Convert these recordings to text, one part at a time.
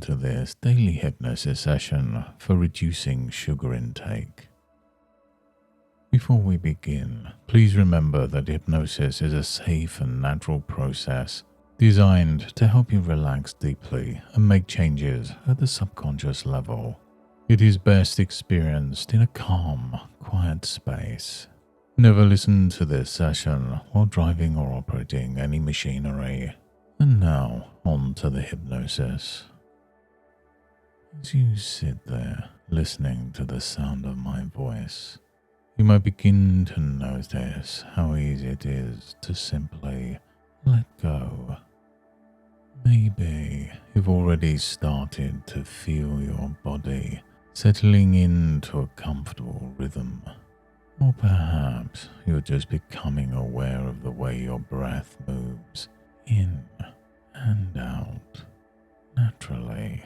to this daily hypnosis session for reducing sugar intake. Before we begin, please remember that hypnosis is a safe and natural process designed to help you relax deeply and make changes at the subconscious level. It is best experienced in a calm, quiet space. Never listen to this session while driving or operating any machinery. And now, on to the hypnosis. As you sit there, listening to the sound of my voice, you might begin to notice how easy it is to simply let go. Maybe you've already started to feel your body settling into a comfortable rhythm. Or perhaps you're just becoming aware of the way your breath moves in and out naturally.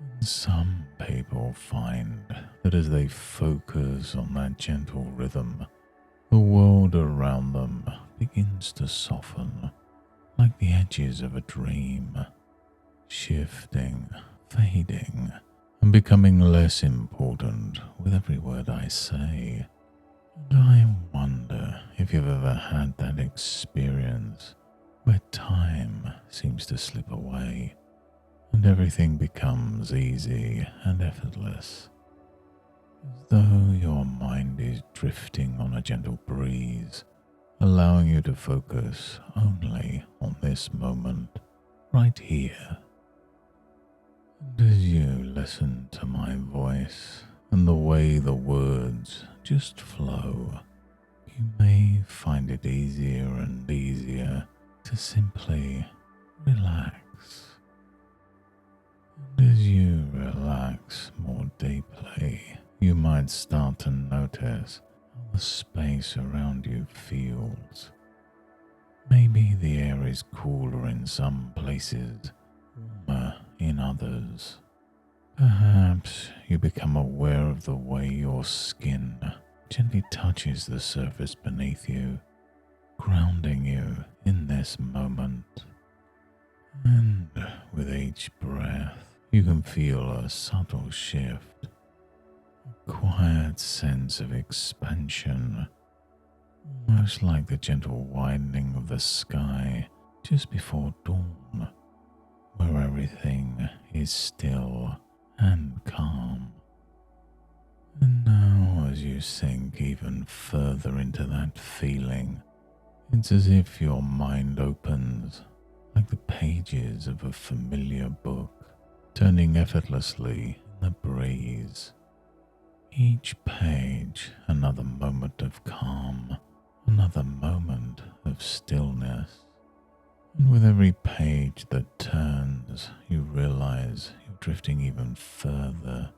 And some people find that as they focus on that gentle rhythm, the world around them begins to soften like the edges of a dream, shifting, fading, and becoming less important with every word I say. And I wonder if you've ever had that experience where time seems to slip away and everything becomes easy and effortless, as though your mind is drifting on a gentle breeze, allowing you to focus only on this moment, right here. And as you listen to my voice and the way the words just flow, you may find it easier and easier to simply relax. And as you relax more deeply, you might start to notice how the space around you feels. Maybe the air is cooler in some places, warmer in others. Perhaps you become aware of the way your skin gently touches the surface beneath you, grounding you in this moment. And with each breath, you can feel a subtle shift, a quiet sense of expansion, almost like the gentle widening of the sky just before dawn, where everything is still and calm. And now, as you sink even further into that feeling, it's as if your mind opens like the pages of a familiar book, turning effortlessly in the breeze. Each page another moment of calm, another moment of stillness. And with every page that turns, you realize you're drifting even further,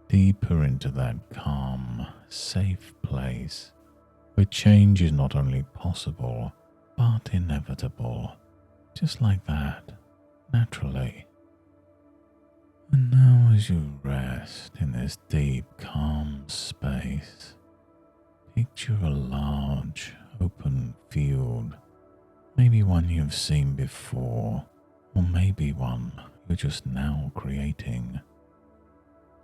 deeper into that calm, safe place where change is not only possible, but inevitable, just like that, naturally. And now as you rest in this deep, calm space, picture a large, open field, maybe one you've seen before, or maybe one you're just now creating.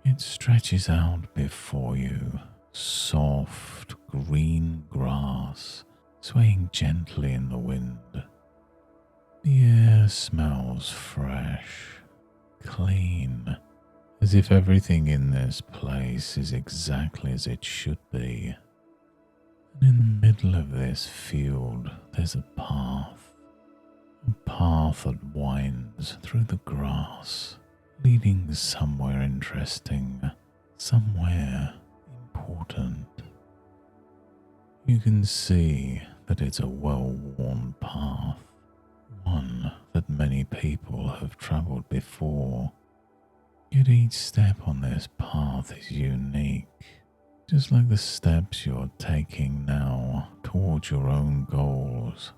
It stretches out before you, soft, green grass swaying gently in the wind. The air smells fresh, clean, as if everything in this place is exactly as it should be. And in the middle of this field, there's a path that winds through the grass, leading somewhere interesting, somewhere important. You can see that it's a well-worn path, one that many people have travelled before. Yet each step on this path is unique, just like the steps you're taking now towards your own goals,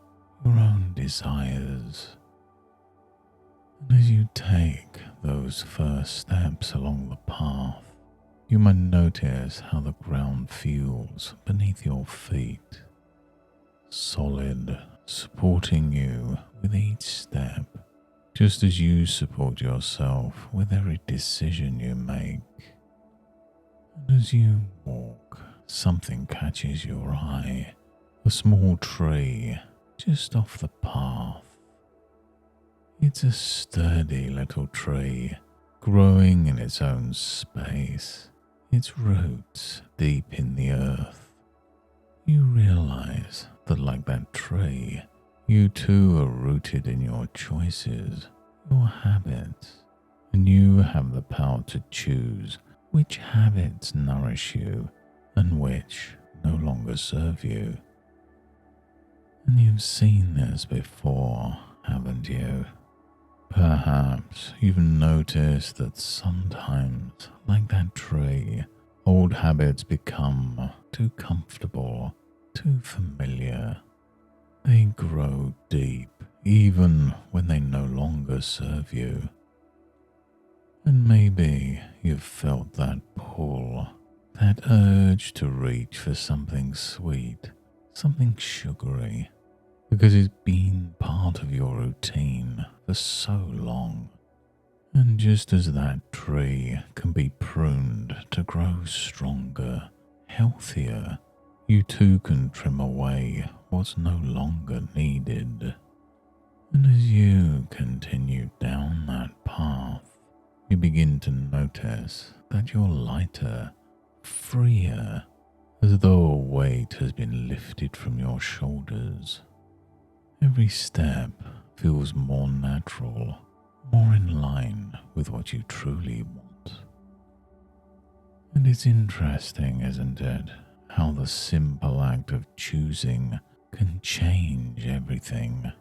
your own desires. And as you take those first steps along the path, you might notice how the ground feels beneath your feet, solid, supporting you with each step, just as you support yourself with every decision you make. And as you walk, something catches your eye, a small tree just off the path. It's a sturdy little tree, growing in its own space, its roots deep in the earth. You realize that, like that tree, you too are rooted in your choices, your habits, and you have the power to choose which habits nourish you and which no longer serve you. And you've seen this before, haven't you? Perhaps you've noticed that sometimes, like that tree, old habits become too comfortable, too familiar. They grow deep even when they no longer serve you. And maybe you've felt that pull, that urge to reach for something sweet, something sugary, because it's been part of your routine for so long. And just as that tree can be pruned to grow stronger, healthier, you too can trim away what's no longer needed. And as you continue down that path, you begin to notice that you're lighter, freer, as though a weight has been lifted from your shoulders. Every step feels more natural, more in line with what you truly want. And it's interesting, isn't it, how the simple act of choosing can change everything.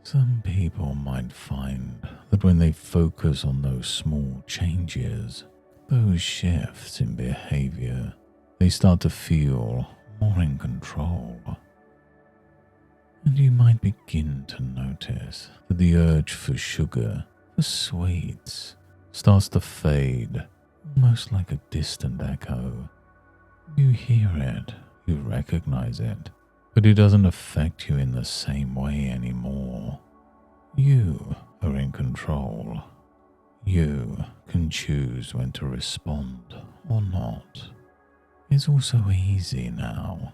Some people might find that when they focus on those small changes, those shifts in behavior, they start to feel more in control. And you might begin to notice that the urge for sugar, for sweets, starts to fade, almost like a distant echo. You hear it, you recognize it, but it doesn't affect you in the same way anymore. You are in control. You can choose when to respond or not. It's all so easy now.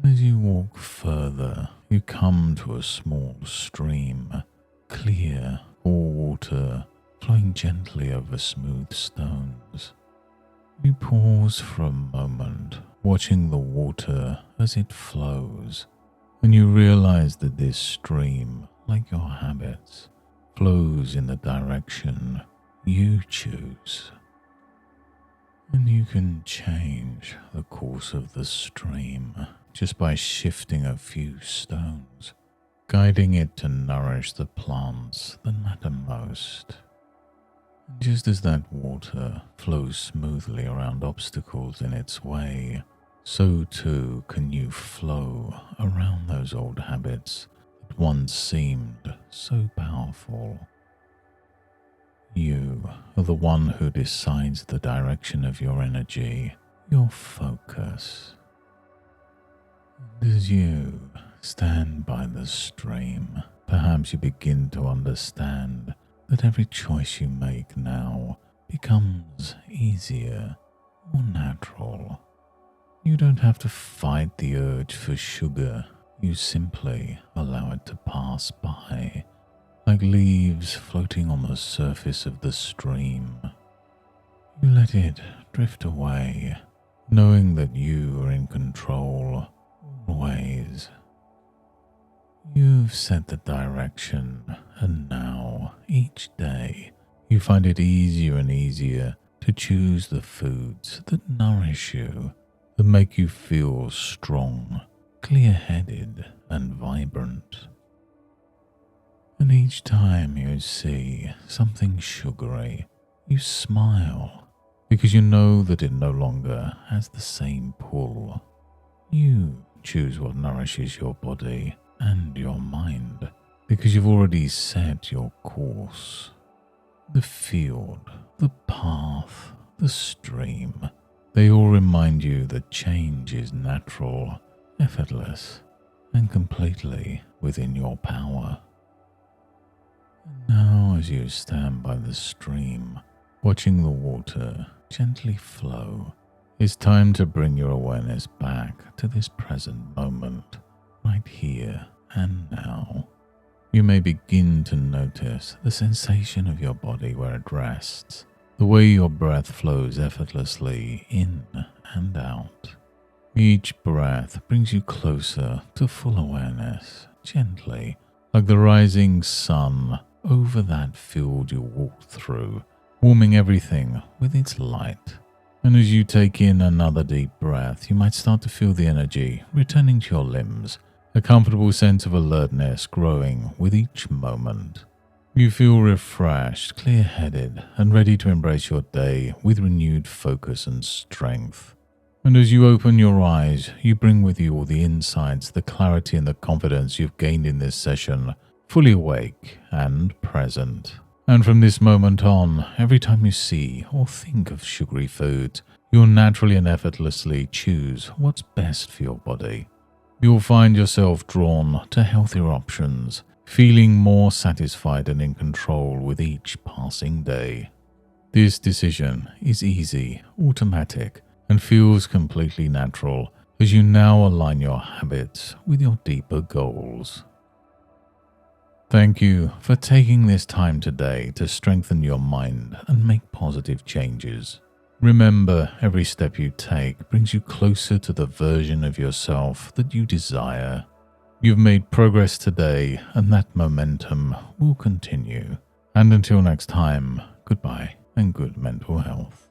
And as you walk further, you come to a small stream, clear, cool water flowing gently over smooth stones. You pause for a moment, watching the water as it flows, and you realize that this stream, like your habits, flows in the direction you choose. And you can change the course of the stream just by shifting a few stones, guiding it to nourish the plants that matter most. And just as that water flows smoothly around obstacles in its way, so too can you flow around those old habits that once seemed so powerful. You are the one who decides the direction of your energy, your focus. And as you stand by the stream, perhaps you begin to understand that every choice you make now becomes easier, more natural. You don't have to fight the urge for sugar, you simply allow it to pass by, like leaves floating on the surface of the stream. You let it drift away, knowing that you are in control always. You've set the direction, and now, each day, you find it easier and easier to choose the foods that nourish you, that make you feel strong, clear-headed, and vibrant. And each time you see something sugary, you smile, because you know that it no longer has the same pull. You choose what nourishes your body and your mind, because you've already set your course. The field, the path, the stream, they all remind you that change is natural, effortless, and completely within your power. Now, as you stand by the stream, watching the water gently flow, it's time to bring your awareness back to this present moment, right here and now. You may begin to notice the sensation of your body where it rests, the way your breath flows effortlessly in and out. Each breath brings you closer to full awareness, gently, like the rising sun over that field you walked through, warming everything with its light. And as you take in another deep breath, you might start to feel the energy returning to your limbs, a comfortable sense of alertness growing with each moment. You feel refreshed, clear-headed, and ready to embrace your day with renewed focus and strength. And as you open your eyes, you bring with you all the insights, the clarity, and the confidence you've gained in this session, fully awake and present. And from this moment on, every time you see or think of sugary foods, you'll naturally and effortlessly choose what's best for your body. You'll find yourself drawn to healthier options, feeling more satisfied and in control with each passing day. This decision is easy, automatic, and feels completely natural as you now align your habits with your deeper goals. Thank you for taking this time today to strengthen your mind and make positive changes. Remember, every step you take brings you closer to the version of yourself that you desire. You've made progress today, and that momentum will continue. And until next time, goodbye and good mental health.